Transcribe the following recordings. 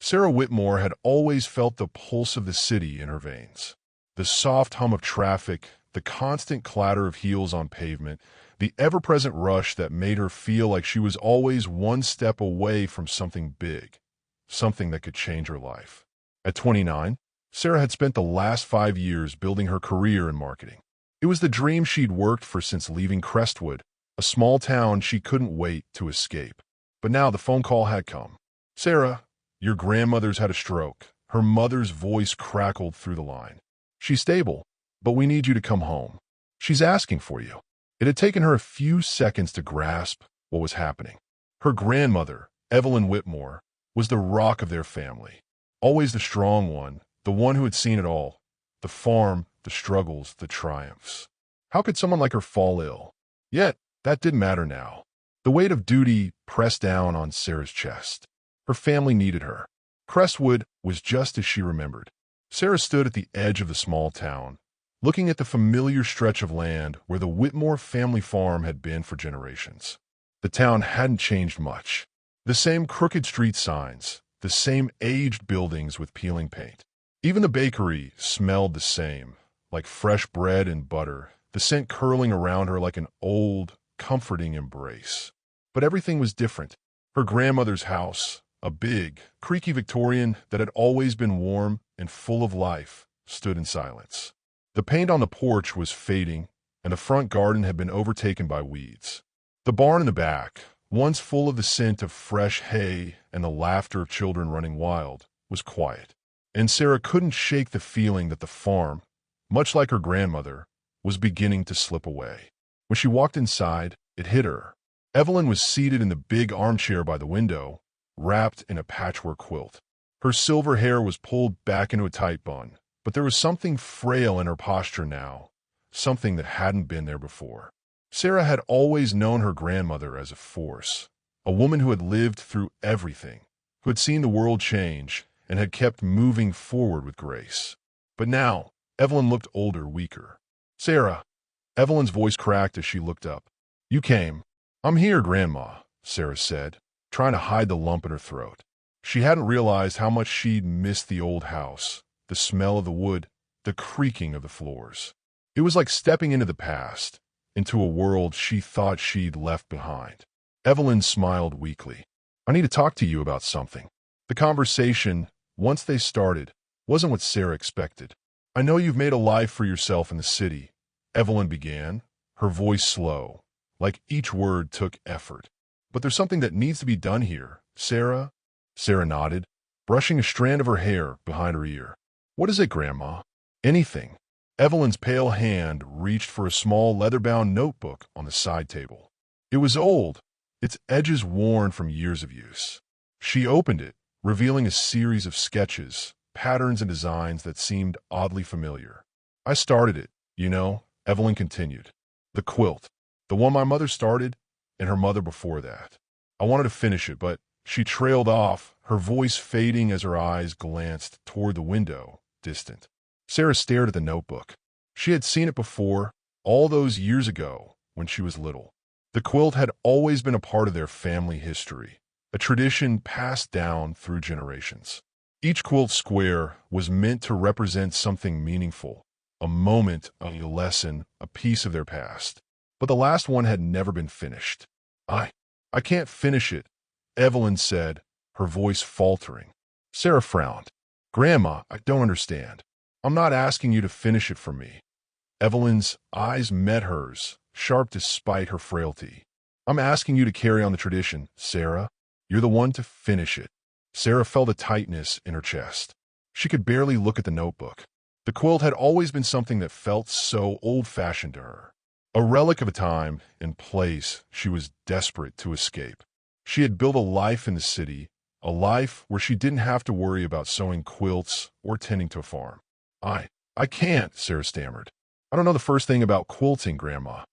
Sarah Whitmore had always felt the pulse of the city in her veins. The soft hum of traffic, the constant clatter of heels on pavement, the ever-present rush that made her feel like she was always one step away from something big, something that could change her life. At 29, Sarah had spent the last 5 years building her career in marketing. It was the dream she'd worked for since leaving Crestwood, a small town she couldn't wait to escape. But now the phone call had come. "Sarah, your grandmother's had a stroke." Her mother's voice crackled through the line. "She's stable, but we need you to come home. She's asking for you." It had taken her a few seconds to grasp what was happening. Her grandmother, Evelyn Whitmore, was the rock of their family. Always the strong one, the one who had seen it all. The farm, the struggles, the triumphs. How could someone like her fall ill? Yet, that didn't matter now. The weight of duty pressed down on Sarah's chest. Her family needed her. Crestwood was just as she remembered. Sarah stood at the edge of the small town, looking at the familiar stretch of land where the Whitmore family farm had been for generations. The town hadn't changed much. The same crooked street signs, the same aged buildings with peeling paint. Even the bakery smelled the same, like fresh bread and butter, the scent curling around her like an old, comforting embrace. But everything was different. Her grandmother's house, a big, creaky Victorian that had always been warm and full of life, stood in silence. The paint on the porch was fading, and the front garden had been overtaken by weeds. The barn in the back, once full of the scent of fresh hay and the laughter of children running wild, was quiet. And Sarah couldn't shake the feeling that the farm, much like her grandmother, was beginning to slip away. When she walked inside, it hit her. Evelyn was seated in the big armchair by the window, wrapped in a patchwork quilt. Her silver hair was pulled back into a tight bun, but there was something frail in her posture now, something that hadn't been there before. Sarah had always known her grandmother as a force, a woman who had lived through everything, who had seen the world change, and had kept moving forward with grace. But now, Evelyn looked older, weaker. "Sarah," Evelyn's voice cracked as she looked up. "You came." "I'm here, Grandma," Sarah said, trying to hide the lump in her throat. She hadn't realized how much she'd missed the old house, the smell of the wood, the creaking of the floors. It was like stepping into the past, into a world she thought she'd left behind. Evelyn smiled weakly. "I need to talk to you about something." The conversation, once they started, wasn't what Sarah expected. "I know you've made a life for yourself in the city," Evelyn began, her voice slow, like each word took effort. "But there's something that needs to be done here, Sarah." Sarah nodded, brushing a strand of her hair behind her ear. "What is it, Grandma?" "Anything." Evelyn's pale hand reached for a small leather-bound notebook on the side table. It was old, its edges worn from years of use. She opened it, revealing a series of sketches, patterns and designs that seemed oddly familiar. "I started it, you know," Evelyn continued. "The quilt. The one my mother started, and her mother before that. I wanted to finish it, but..." She trailed off, her voice fading as her eyes glanced toward the window, distant. Sarah stared at the notebook. She had seen it before, all those years ago, when she was little. The quilt had always been a part of their family history, a tradition passed down through generations. Each quilt square was meant to represent something meaningful, a moment, a lesson, a piece of their past. But the last one had never been finished. I can't finish it," Evelyn said, her voice faltering. Sarah frowned. "Grandma, I don't understand. I'm not asking you to finish it for me." Evelyn's eyes met hers, sharp despite her frailty. "I'm asking you to carry on the tradition, Sarah. You're the one to finish it." Sarah felt a tightness in her chest. She could barely look at the notebook. The quilt had always been something that felt so old-fashioned to her. A relic of a time and place she was desperate to escape. She had built a life in the city, a life where she didn't have to worry about sewing quilts or tending to a farm. I can't," Sarah stammered. "I don't know the first thing about quilting, Grandma."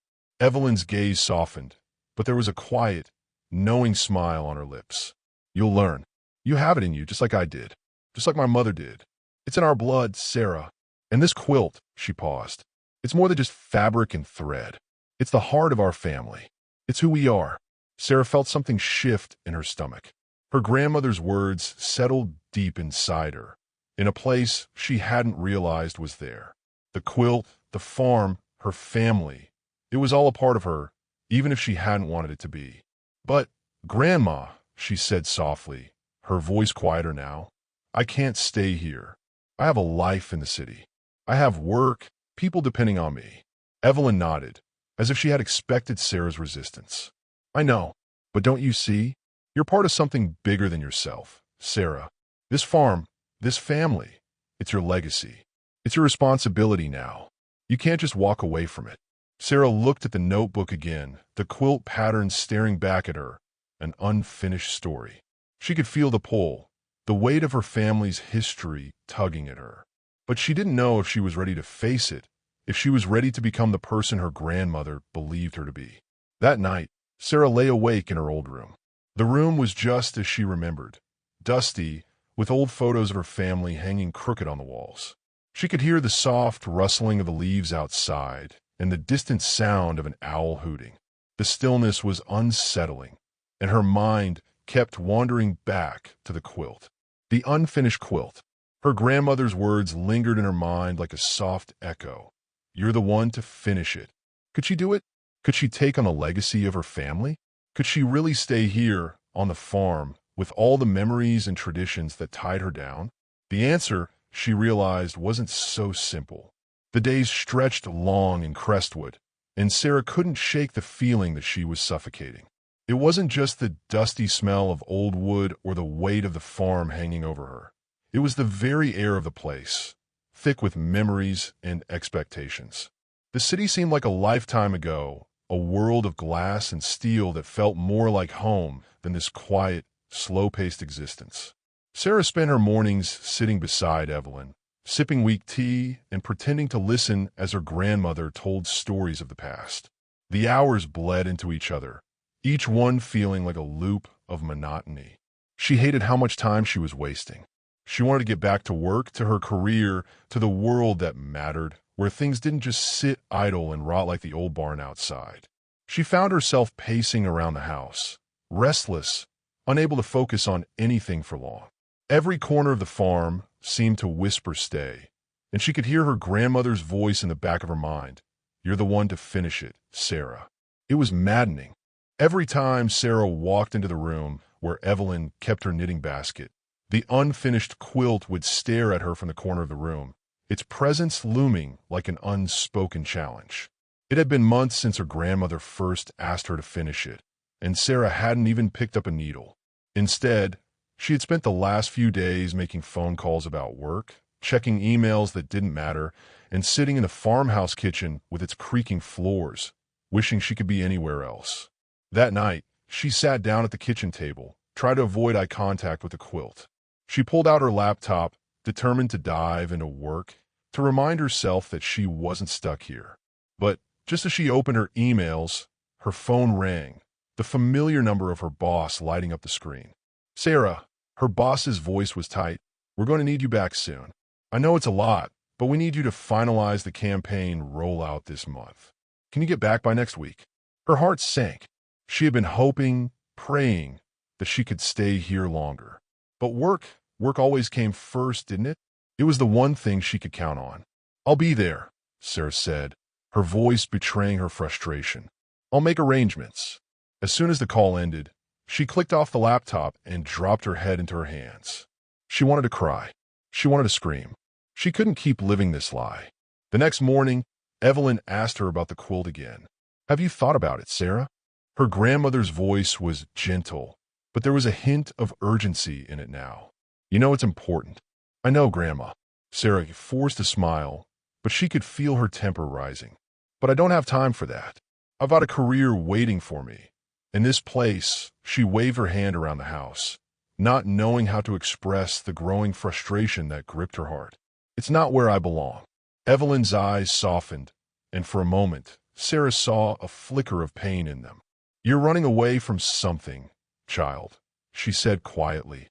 Evelyn's gaze softened, but there was a quiet, knowing smile on her lips. "You'll learn. You have it in you, just like I did. Just like my mother did. It's in our blood, Sarah. And this quilt," she paused, "it's more than just fabric and thread. It's the heart of our family. It's who we are." Sarah felt something shift in her stomach. Her grandmother's words settled deep inside her, in a place she hadn't realized was there. The quilt, the farm, her family. It was all a part of her, even if she hadn't wanted it to be. "But, Grandma," she said softly, her voice quieter now, "I can't stay here. I have a life in the city. I have work, people depending on me." Evelyn nodded, as if she had expected Sarah's resistance. "I know, but don't you see? You're part of something bigger than yourself, Sarah. This farm, this family, it's your legacy. It's your responsibility now. You can't just walk away from it." Sarah looked at the notebook again, the quilt pattern staring back at her, an unfinished story. She could feel the pull, the weight of her family's history tugging at her. But she didn't know if she was ready to face it, if she was ready to become the person her grandmother believed her to be. That night, Sarah lay awake in her old room. The room was just as she remembered, dusty, with old photos of her family hanging crooked on the walls. She could hear the soft rustling of the leaves outside and the distant sound of an owl hooting. The stillness was unsettling, and her mind kept wandering back to the quilt. The unfinished quilt. Her grandmother's words lingered in her mind like a soft echo. "You're the one to finish it." Could she do it? Could she take on the legacy of her family? Could she really stay here, on the farm, with all the memories and traditions that tied her down? The answer, she realized, wasn't so simple. The days stretched long in Crestwood, and Sarah couldn't shake the feeling that she was suffocating. It wasn't just the dusty smell of old wood or the weight of the farm hanging over her. It was the very air of the place, thick with memories and expectations. The city seemed like a lifetime ago, a world of glass and steel that felt more like home than this quiet, slow-paced existence. Sarah spent her mornings sitting beside Evelyn, sipping weak tea and pretending to listen as her grandmother told stories of the past. The hours bled into each other, each one feeling like a loop of monotony. She hated how much time she was wasting. She wanted to get back to work, to her career, to the world that mattered, where things didn't just sit idle and rot like the old barn outside. She found herself pacing around the house, restless, unable to focus on anything for long. Every corner of the farm seemed to whisper stay, and she could hear her grandmother's voice in the back of her mind. "You're the one to finish it, Sarah." It was maddening. Every time Sarah walked into the room where Evelyn kept her knitting basket, the unfinished quilt would stare at her from the corner of the room, its presence looming like an unspoken challenge. It had been months since her grandmother first asked her to finish it, and Sarah hadn't even picked up a needle. Instead, she had spent the last few days making phone calls about work, checking emails that didn't matter, and sitting in the farmhouse kitchen with its creaking floors, wishing she could be anywhere else. That night, she sat down at the kitchen table, tried to avoid eye contact with the quilt. She pulled out her laptop, determined to dive into work, to remind herself that she wasn't stuck here. But just as she opened her emails, her phone rang, the familiar number of her boss lighting up the screen. "Sarah," her boss's voice was tight, "we're going to need you back soon. I know it's a lot, but we need you to finalize the campaign rollout this month. Can you get back by next week?" Her heart sank. She had been hoping, praying, that she could stay here longer. But work always came first, didn't it? It was the one thing she could count on. "I'll be there," Sarah said, her voice betraying her frustration. "I'll make arrangements." As soon as the call ended, she clicked off the laptop and dropped her head into her hands. She wanted to cry. She wanted to scream. She couldn't keep living this lie. The next morning, Evelyn asked her about the quilt again. "Have you thought about it, Sarah?" Her grandmother's voice was gentle, but there was a hint of urgency in it now. "You know it's important." "I know, Grandma." Sarah forced a smile, but she could feel her temper rising. "But I don't have time for that. I've got a career waiting for me. In this place," she waved her hand around the house, not knowing how to express the growing frustration that gripped her heart. "It's not where I belong." Evelyn's eyes softened, and for a moment, Sarah saw a flicker of pain in them. "You're running away from something, child," she said quietly,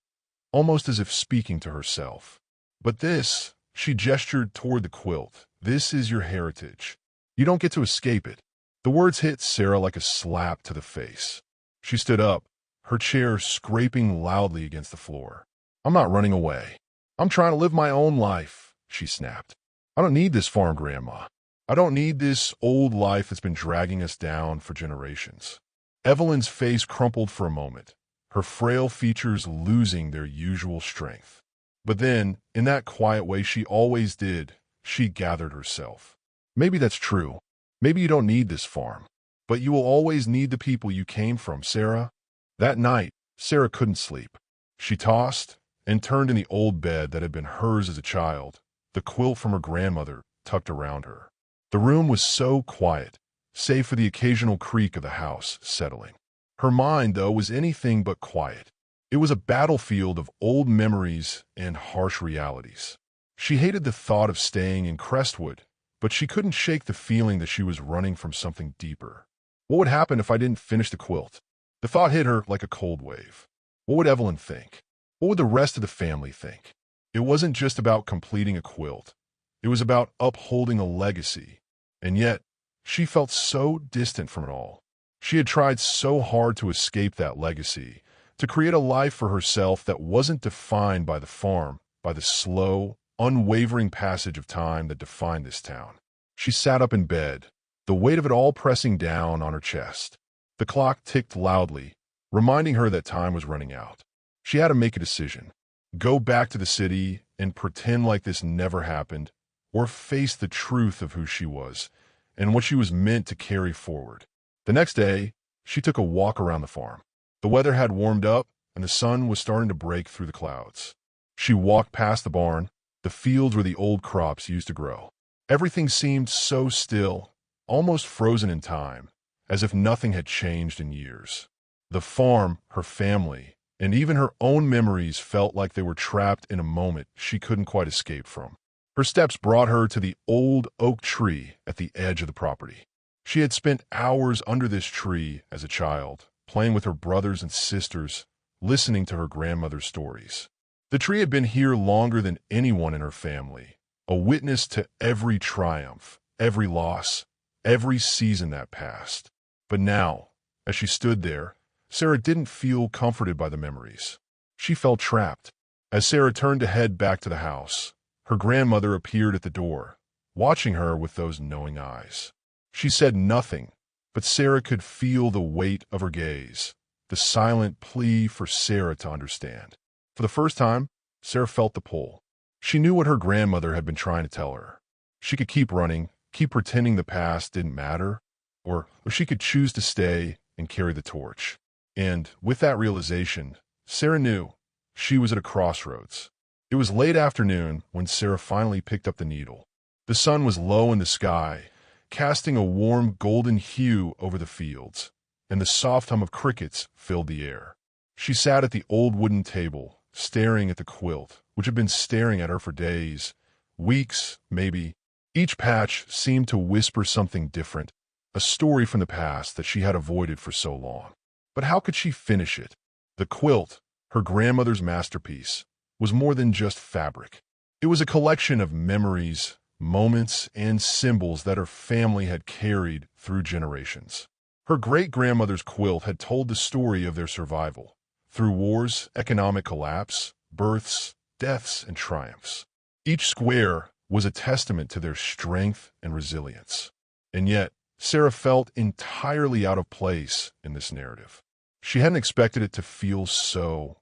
almost as if speaking to herself. "But this," she gestured toward the quilt, "this is your heritage. You don't get to escape it." The words hit Sarah like a slap to the face. She stood up, her voice her chair scraping loudly against the floor. "I'm not running away. I'm trying to live my own life," she snapped. "I don't need this farm, Grandma. I don't need this old life that's been dragging us down for generations." Evelyn's face crumpled for a moment, her frail features losing their usual strength. But then, in that quiet way she always did, she gathered herself. "Maybe that's true. Maybe you don't need this farm. But you will always need the people you came from, Sarah." That night, Sarah couldn't sleep. She tossed and turned in the old bed that had been hers as a child, the quilt from her grandmother tucked around her. The room was so quiet, save for the occasional creak of the house settling. Her mind, though, was anything but quiet. It was a battlefield of old memories and harsh realities. She hated the thought of staying in Crestwood, but she couldn't shake the feeling that she was running from something deeper. What would happen if I didn't finish the quilt? The thought hit her like a cold wave. What would Evelyn think? What would the rest of the family think? It wasn't just about completing a quilt. It was about upholding a legacy. And yet, she felt so distant from it all. She had tried so hard to escape that legacy, to create a life for herself that wasn't defined by the farm, by the slow, unwavering passage of time that defined this town. She sat up in bed, the weight of it all pressing down on her chest. The clock ticked loudly, reminding her that time was running out. She had to make a decision. Go back to the city and pretend like this never happened, or face the truth of who she was and what she was meant to carry forward. The next day, she took a walk around the farm. The weather had warmed up, and the sun was starting to break through the clouds. She walked past the barn, the fields where the old crops used to grow. Everything seemed so still, almost frozen in time, as if nothing had changed in years. The farm, her family, and even her own memories felt like they were trapped in a moment she couldn't quite escape from. Her steps brought her to the old oak tree at the edge of the property. She had spent hours under this tree as a child, playing with her brothers and sisters, listening to her grandmother's stories. The tree had been here longer than anyone in her family, a witness to every triumph, every loss, every season that passed. But now, as she stood there, Sarah didn't feel comforted by the memories. She felt trapped. As Sarah turned to head back to the house, her grandmother appeared at the door, watching her with those knowing eyes. She said nothing, but Sarah could feel the weight of her gaze, the silent plea for Sarah to understand. For the first time, Sarah felt the pull. She knew what her grandmother had been trying to tell her. She could keep running, keep pretending the past didn't matter, or she could choose to stay and carry the torch. And with that realization, Sarah knew she was at a crossroads. It was late afternoon when Sarah finally picked up the needle. The sun was low in the sky, casting a warm golden hue over the fields, and the soft hum of crickets filled the air. She sat at the old wooden table, staring at the quilt, which had been staring at her for days, weeks, maybe. Each patch seemed to whisper something different, a story from the past that she had avoided for so long. But how could she finish it? The quilt, her grandmother's masterpiece, was more than just fabric. It was a collection of memories, moments, and symbols that her family had carried through generations. Her great-grandmother's quilt had told the story of their survival, through wars, economic collapse, births, deaths, and triumphs. Each square was a testament to their strength and resilience. And yet, Sarah felt entirely out of place in this narrative. She hadn't expected it to feel so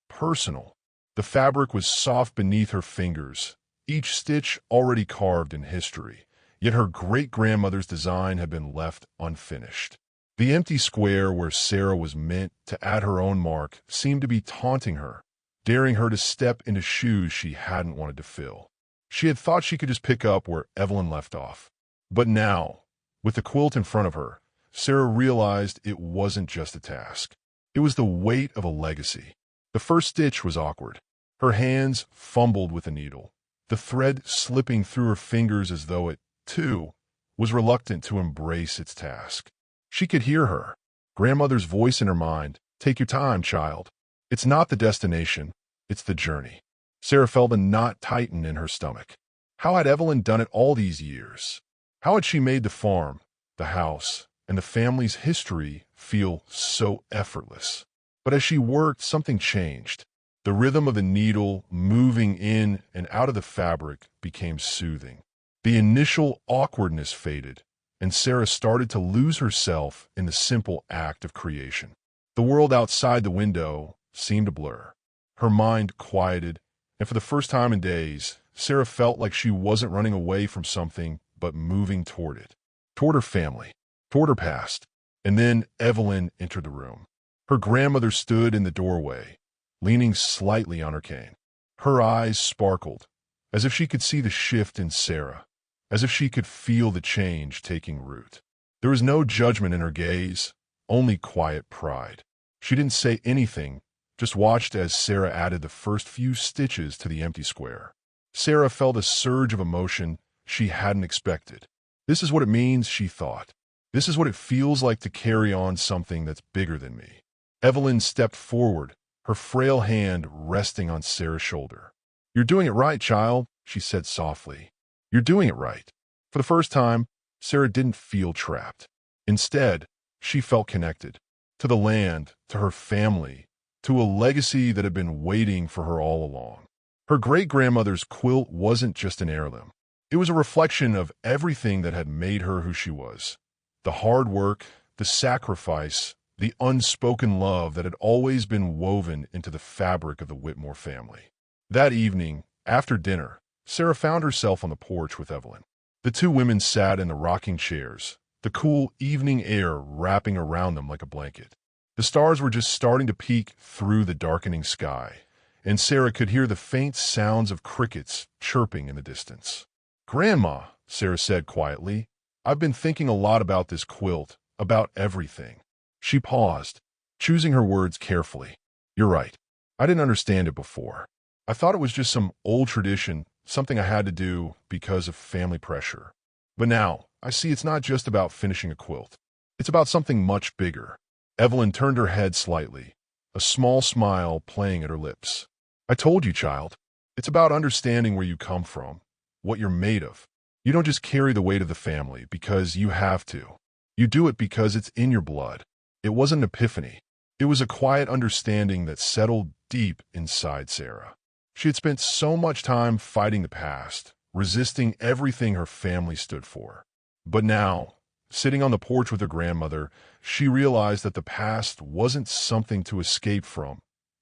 personal. The fabric was soft beneath her fingers, each stitch already carved in history, yet her great-grandmother's design had been left unfinished. The empty square where Sarah was meant to add her own mark seemed to be taunting her, daring her to step into shoes she hadn't wanted to fill. She had thought she could just pick up where Evelyn left off. But now, with the quilt in front of her, Sarah realized it wasn't just a task. It was the weight of a legacy. The first stitch was awkward. Her hands fumbled with the needle, the thread slipping through her fingers as though it, too, was reluctant to embrace its task. She could hear her grandmother's voice in her mind. "Take your time, child. It's not the destination, it's the journey." Sarah felt a knot tighten in her stomach. How had Evelyn done it all these years? How had she made the farm, the house, and the family's history feel so effortless? But as she worked, something changed. The rhythm of the needle moving in and out of the fabric became soothing. The initial awkwardness faded, and Sarah started to lose herself in the simple act of creation. The world outside the window seemed to blur. Her mind quieted, and for the first time in days, Sarah felt like she wasn't running away from something, but moving toward it. Toward her family, toward her past. And then Evelyn entered the room. Her grandmother stood in the doorway, leaning slightly on her cane. Her eyes sparkled, as if she could see the shift in Sarah, as if she could feel the change taking root. There was no judgment in her gaze, only quiet pride. She didn't say anything, just watched as Sarah added the first few stitches to the empty square. Sarah felt a surge of emotion she hadn't expected. This is what it means, she thought. This is what it feels like to carry on something that's bigger than me. Evelyn stepped forward, her frail hand resting on Sarah's shoulder. "You're doing it right, child," she said softly. "You're doing it right." For the first time, Sarah didn't feel trapped. Instead, she felt connected. To the land, to her family, to a legacy that had been waiting for her all along. Her great-grandmother's quilt wasn't just an heirloom. It was a reflection of everything that had made her who she was. The hard work, the sacrifice, the unspoken love that had always been woven into the fabric of the Whitmore family. That evening, after dinner, Sarah found herself on the porch with Evelyn. The two women sat in the rocking chairs, the cool evening air wrapping around them like a blanket. The stars were just starting to peek through the darkening sky, and Sarah could hear the faint sounds of crickets chirping in the distance. "Grandma," Sarah said quietly, "I've been thinking a lot about this quilt, about everything." She paused, choosing her words carefully. "You're right. I didn't understand it before. I thought it was just some old tradition, something I had to do because of family pressure. But now, I see it's not just about finishing a quilt. It's about something much bigger." Evelyn turned her head slightly, a small smile playing at her lips. "I told you, child. It's about understanding where you come from, what you're made of. You don't just carry the weight of the family because you have to. You do it because it's in your blood." It wasn't an epiphany. It was a quiet understanding that settled deep inside Sarah. She had spent so much time fighting the past, resisting everything her family stood for. But now, sitting on the porch with her grandmother, she realized that the past wasn't something to escape from.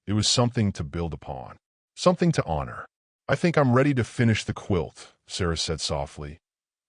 It was something to build upon, something to honor. "I think I'm ready to finish the quilt," Sarah said softly,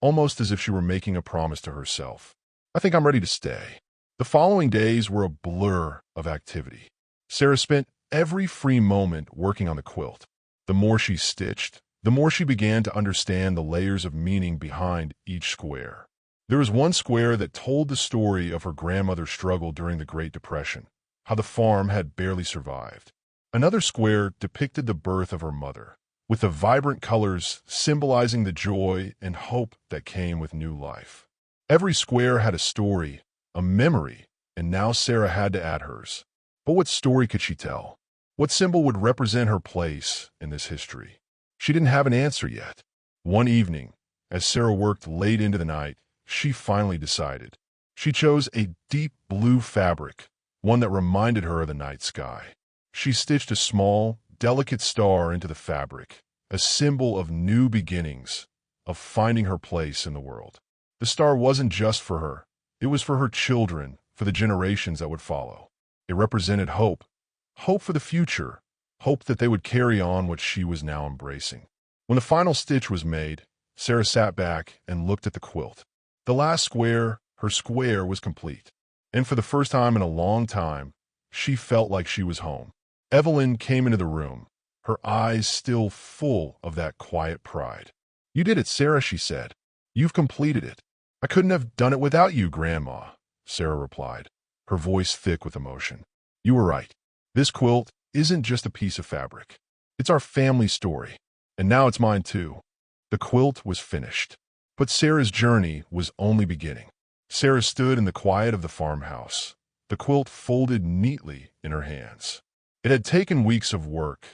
almost as if she were making a promise to herself. "I think I'm ready to stay." The following days were a blur of activity. Sarah spent every free moment working on the quilt. The more she stitched, the more she began to understand the layers of meaning behind each square. There was one square that told the story of her grandmother's struggle during the Great Depression, how the farm had barely survived. Another square depicted the birth of her mother, with the vibrant colors symbolizing the joy and hope that came with new life. Every square had a story, a memory, and now Sarah had to add hers. But what story could she tell? What symbol would represent her place in this history? She didn't have an answer yet. One evening, as Sarah worked late into the night, she finally decided. She chose a deep blue fabric, one that reminded her of the night sky. She stitched a small, delicate star into the fabric, a symbol of new beginnings, of finding her place in the world. The star wasn't just for her. It was for her children, for the generations that would follow. It represented hope. Hope for the future. Hope that they would carry on what she was now embracing. When the final stitch was made, Sarah sat back and looked at the quilt. The last square, her square, was complete. And for the first time in a long time, she felt like she was home. Evelyn came into the room, her eyes still full of that quiet pride. "You did it, Sarah," she said. "You've completed it." "I couldn't have done it without you, Grandma," Sarah replied, her voice thick with emotion. "You were right. This quilt isn't just a piece of fabric. It's our family story, and now it's mine too." The quilt was finished, but Sarah's journey was only beginning. Sarah stood in the quiet of the farmhouse, the quilt folded neatly in her hands. It had taken weeks of work,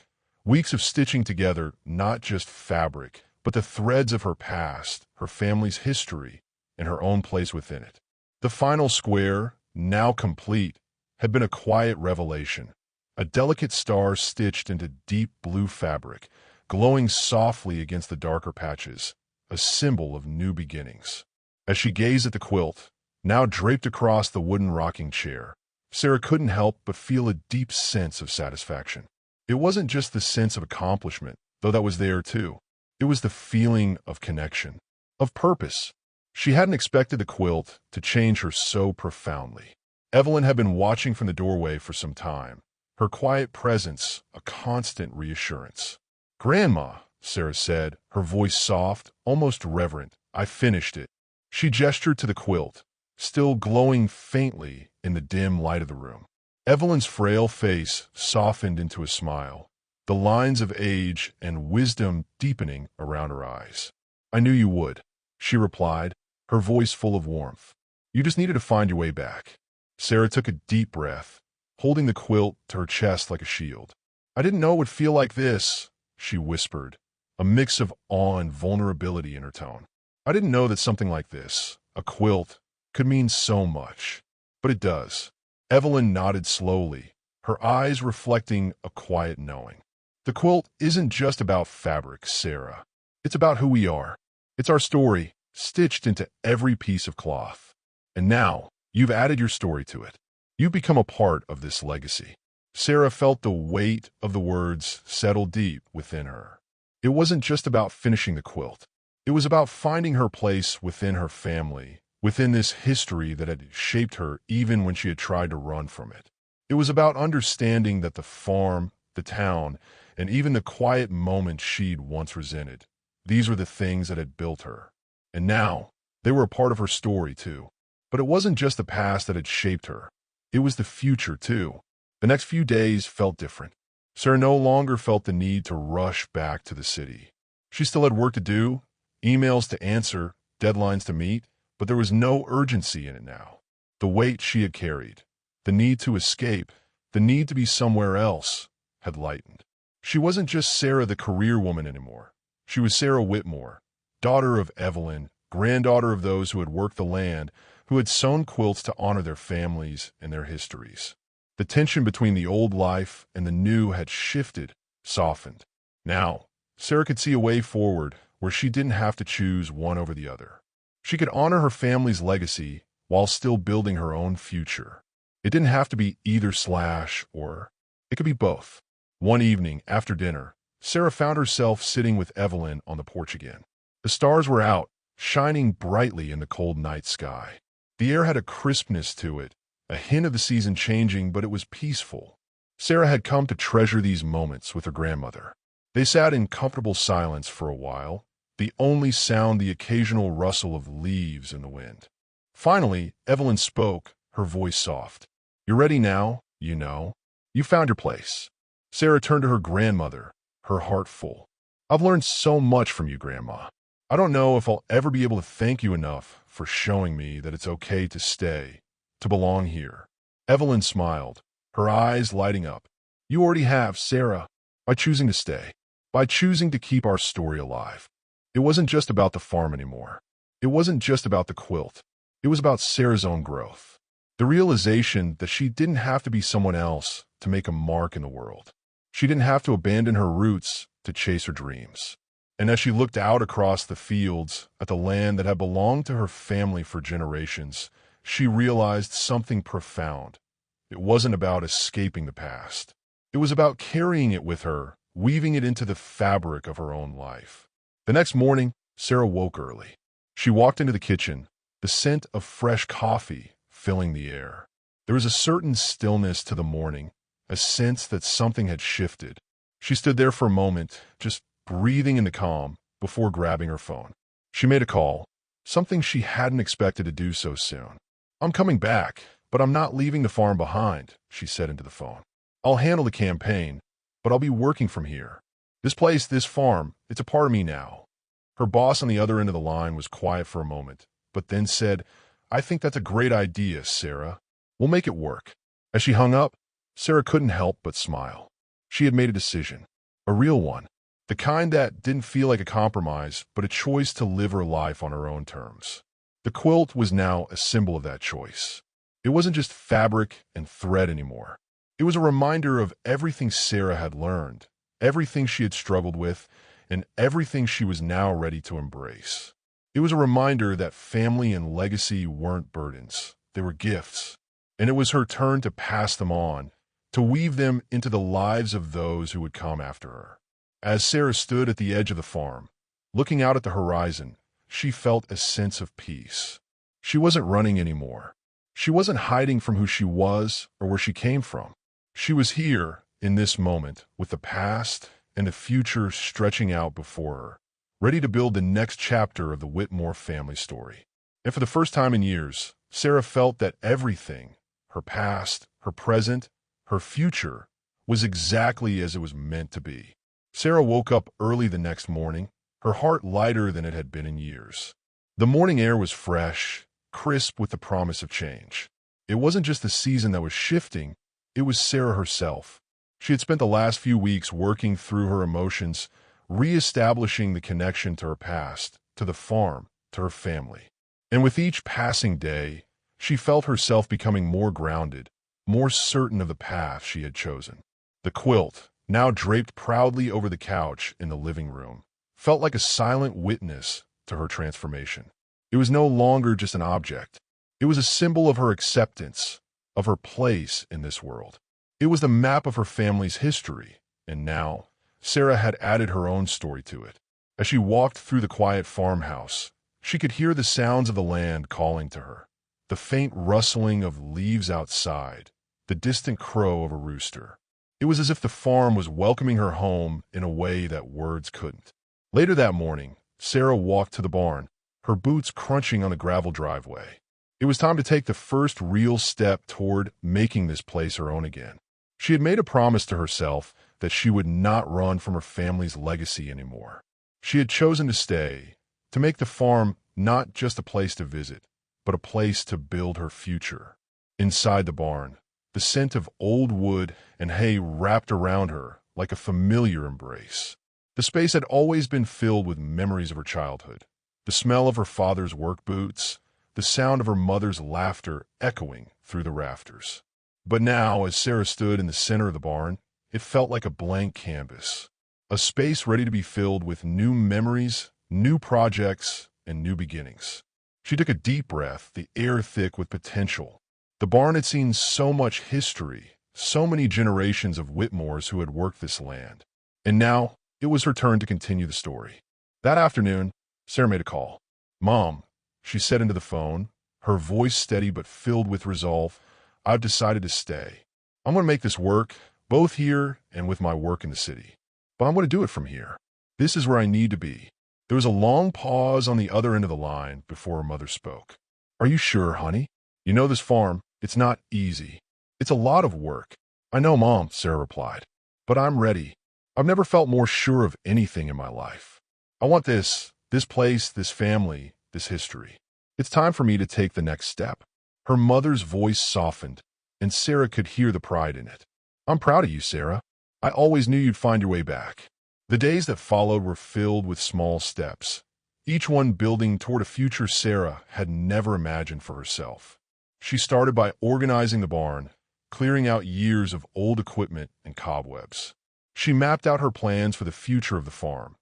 weeks of stitching together not just fabric, but the threads of her past, her family's history, and her own place within it. The final square, now complete, had been a quiet revelation, a delicate star stitched into deep blue fabric, glowing softly against the darker patches, a symbol of new beginnings. As she gazed at the quilt, now draped across the wooden rocking chair, Sarah couldn't help but feel a deep sense of satisfaction. It wasn't just the sense of accomplishment, though that was there too. It was the feeling of connection, of purpose. She hadn't expected the quilt to change her so profoundly. Evelyn had been watching from the doorway for some time, her quiet presence a constant reassurance. "Grandma," Sarah said, her voice soft, almost reverent, "I finished it." She gestured to the quilt, still glowing faintly in the dim light of the room. Evelyn's frail face softened into a smile, the lines of age and wisdom deepening around her eyes. "I knew you would," she replied, her voice full of warmth. "You just needed to find your way back." Sarah took a deep breath, holding the quilt to her chest like a shield. "I didn't know it would feel like this," she whispered, a mix of awe and vulnerability in her tone. "I didn't know that something like this, a quilt, could mean so much. But it does." Evelyn nodded slowly, her eyes reflecting a quiet knowing. "The quilt isn't just about fabric, Sarah. It's about who we are. It's our story, stitched into every piece of cloth. And now, you've added your story to it. You've become a part of this legacy." Sarah felt the weight of the words settle deep within her. It wasn't just about finishing the quilt. It was about finding her place within her family, within this history that had shaped her even when she had tried to run from it. It was about understanding that the farm, the town, and even the quiet moments she'd once resented, these were the things that had built her. And now, they were a part of her story too. But it wasn't just the past that had shaped her. It was the future too. The next few days felt different. Sarah no longer felt the need to rush back to the city. She still had work to do, emails to answer, deadlines to meet, but there was no urgency in it now. The weight she had carried, the need to escape, the need to be somewhere else, had lightened. She wasn't just Sarah the career woman anymore. She was Sarah Whitmore, daughter of Evelyn, granddaughter of those who had worked the land, who had sewn quilts to honor their families and their histories. The tension between the old life and the new had shifted, softened. Now, Sarah could see a way forward where she didn't have to choose one over the other. She could honor her family's legacy while still building her own future. It didn't have to be either slash or. It could be both. One evening, after dinner, Sarah found herself sitting with Evelyn on the porch again. The stars were out, shining brightly in the cold night sky. The air had a crispness to it, a hint of the season changing, but it was peaceful. Sarah had come to treasure these moments with her grandmother. They sat in comfortable silence for a while, the only sound the occasional rustle of leaves in the wind. Finally, Evelyn spoke, her voice soft. "You're ready now, you know. You found your place." Sarah turned to her grandmother, her heart full. "I've learned so much from you, Grandma. I don't know if I'll ever be able to thank you enough for showing me that it's okay to stay, to belong here." Evelyn smiled, her eyes lighting up. "You already have, Sarah, by choosing to stay, by choosing to keep our story alive." It wasn't just about the farm anymore. It wasn't just about the quilt. It was about Sarah's own growth. The realization that she didn't have to be someone else to make a mark in the world. She didn't have to abandon her roots to chase her dreams. And as she looked out across the fields at the land that had belonged to her family for generations, she realized something profound. It wasn't about escaping the past. It was about carrying it with her, weaving it into the fabric of her own life. The next morning, Sarah woke early. She walked into the kitchen, the scent of fresh coffee filling the air. There was a certain stillness to the morning, a sense that something had shifted. She stood there for a moment, just breathing in the calm, before grabbing her phone. She made a call, something she hadn't expected to do so soon. "I'm coming back, but I'm not leaving the farm behind," she said into the phone. "I'll handle the campaign, but I'll be working from here. This place, this farm, it's a part of me now." Her boss on the other end of the line was quiet for a moment, but then said, "I think that's a great idea, Sarah. We'll make it work." As she hung up, Sarah couldn't help but smile. She had made a decision, a real one, the kind that didn't feel like a compromise, but a choice to live her life on her own terms. The quilt was now a symbol of that choice. It wasn't just fabric and thread anymore. It was a reminder of everything Sarah had learned, everything she had struggled with, and everything she was now ready to embrace. It was a reminder that family and legacy weren't burdens, they were gifts. And it was her turn to pass them on, to weave them into the lives of those who would come after her. As Sarah stood at the edge of the farm, looking out at the horizon, she felt a sense of peace. She wasn't running anymore. She wasn't hiding from who she was or where she came from. She was here, in this moment, with the past and the future stretching out before her, ready to build the next chapter of the Whitmore family story. And for the first time in years, Sarah felt that everything, her past, her present, her future, was exactly as it was meant to be. Sarah woke up early the next morning, her heart lighter than it had been in years. The morning air was fresh, crisp with the promise of change. It wasn't just the season that was shifting, it was Sarah herself. She had spent the last few weeks working through her emotions, re-establishing the connection to her past, to the farm, to her family. And with each passing day, she felt herself becoming more grounded, more certain of the path she had chosen. The quilt, now draped proudly over the couch in the living room, felt like a silent witness to her transformation. It was no longer just an object. It was a symbol of her acceptance, of her place in this world. It was the map of her family's history, and now, Sarah had added her own story to it. As she walked through the quiet farmhouse, she could hear the sounds of the land calling to her. The faint rustling of leaves outside, the distant crow of a rooster. It was as if the farm was welcoming her home in a way that words couldn't. Later that morning, Sarah walked to the barn, her boots crunching on the gravel driveway. It was time to take the first real step toward making this place her own again. She had made a promise to herself that she would not run from her family's legacy anymore. She had chosen to stay, to make the farm not just a place to visit, but a place to build her future. Inside the barn, the scent of old wood and hay wrapped around her like a familiar embrace. The space had always been filled with memories of her childhood, the smell of her father's work boots, the sound of her mother's laughter echoing through the rafters. But now, as Sarah stood in the center of the barn, it felt like a blank canvas, a space ready to be filled with new memories, new projects, and new beginnings. She took a deep breath, the air thick with potential. The barn had seen so much history, so many generations of Whitmores who had worked this land. And now, it was her turn to continue the story. That afternoon, Sarah made a call. "Mom," she said into the phone, her voice steady but filled with resolve, "I've decided to stay. I'm going to make this work, both here and with my work in the city. But I'm going to do it from here. This is where I need to be." There was a long pause on the other end of the line before her mother spoke. "Are you sure, honey? You know this farm, it's not easy. It's a lot of work." "I know, Mom," Sarah replied. "But I'm ready. I've never felt more sure of anything in my life. I want this place, this family, this history. It's time for me to take the next step." Her mother's voice softened, and Sarah could hear the pride in it. "I'm proud of you, Sarah. I always knew you'd find your way back." The days that followed were filled with small steps, each one building toward a future Sarah had never imagined for herself. She started by organizing the barn, clearing out years of old equipment and cobwebs. She mapped out her plans for the future of the farm,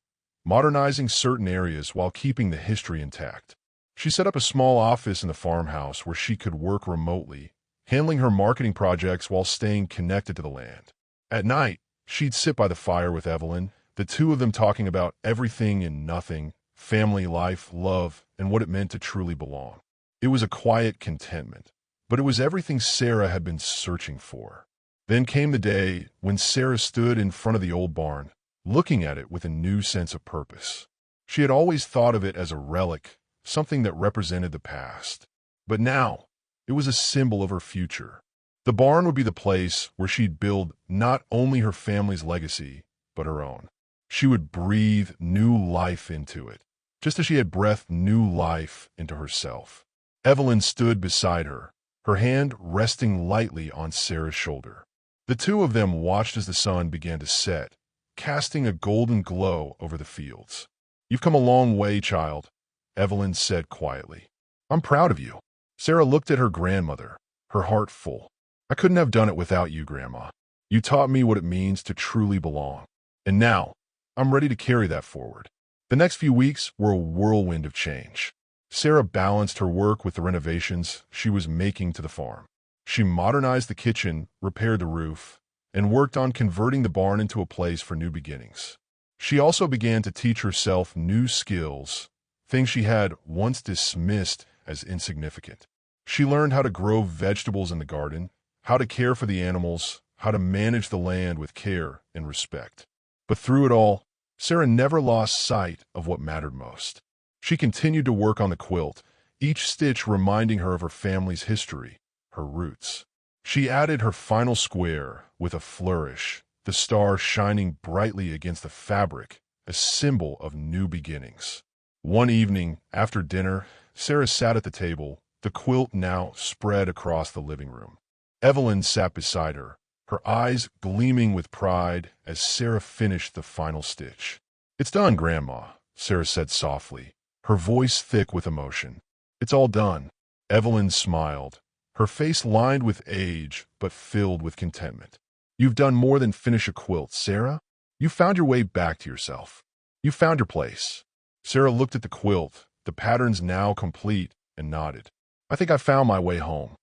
modernizing certain areas while keeping the history intact. She set up a small office in the farmhouse where she could work remotely, handling her marketing projects while staying connected to the land. At night, she'd sit by the fire with Evelyn, the two of them talking about everything and nothing, family life, love, and what it meant to truly belong. It was a quiet contentment, but it was everything Sarah had been searching for. Then came the day when Sarah stood in front of the old barn, looking at it with a new sense of purpose. She had always thought of it as a relic, something that represented the past. But now, it was a symbol of her future. The barn would be the place where she'd build not only her family's legacy, but her own. She would breathe new life into it, just as she had breathed new life into herself. Evelyn stood beside her, her hand resting lightly on Sarah's shoulder. The two of them watched as the sun began to set, casting a golden glow over the fields. "You've come a long way, child," Evelyn said quietly. "I'm proud of you." Sarah looked at her grandmother, her heart full. "I couldn't have done it without you, Grandma. You taught me what it means to truly belong. And now, I'm ready to carry that forward." The next few weeks were a whirlwind of change. Sarah balanced her work with the renovations she was making to the farm. She modernized the kitchen, repaired the roof, and worked on converting the barn into a place for new beginnings. She also began to teach herself new skills, things she had once dismissed as insignificant. She learned how to grow vegetables in the garden, how to care for the animals, how to manage the land with care and respect. But through it all, Sarah never lost sight of what mattered most. She continued to work on the quilt, each stitch reminding her of her family's history, her roots. She added her final square with a flourish, the star shining brightly against the fabric, a symbol of new beginnings. One evening, after dinner, Sarah sat at the table, the quilt now spread across the living room. Evelyn sat beside her, her eyes gleaming with pride as Sarah finished the final stitch. "It's done, Grandma," Sarah said softly, her voice thick with emotion. "It's all done." Evelyn smiled, her face lined with age but filled with contentment. "You've done more than finish a quilt, Sarah. You found your way back to yourself. You found your place." Sarah looked at the quilt, the patterns now complete, and nodded. "I think I found my way home."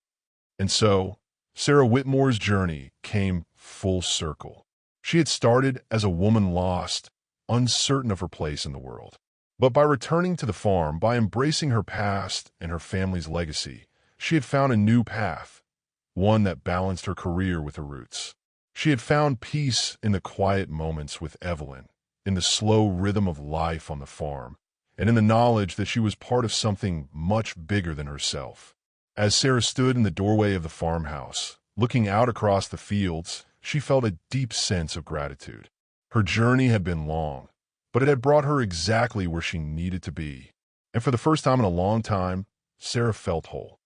And so, Sarah Whitmore's journey came full circle. She had started as a woman lost, uncertain of her place in the world. But by returning to the farm, by embracing her past and her family's legacy, she had found a new path, one that balanced her career with her roots. She had found peace in the quiet moments with Evelyn, in the slow rhythm of life on the farm, and in the knowledge that she was part of something much bigger than herself. As Sarah stood in the doorway of the farmhouse, looking out across the fields, she felt a deep sense of gratitude. Her journey had been long, but it had brought her exactly where she needed to be. And for the first time in a long time, Sarah felt whole.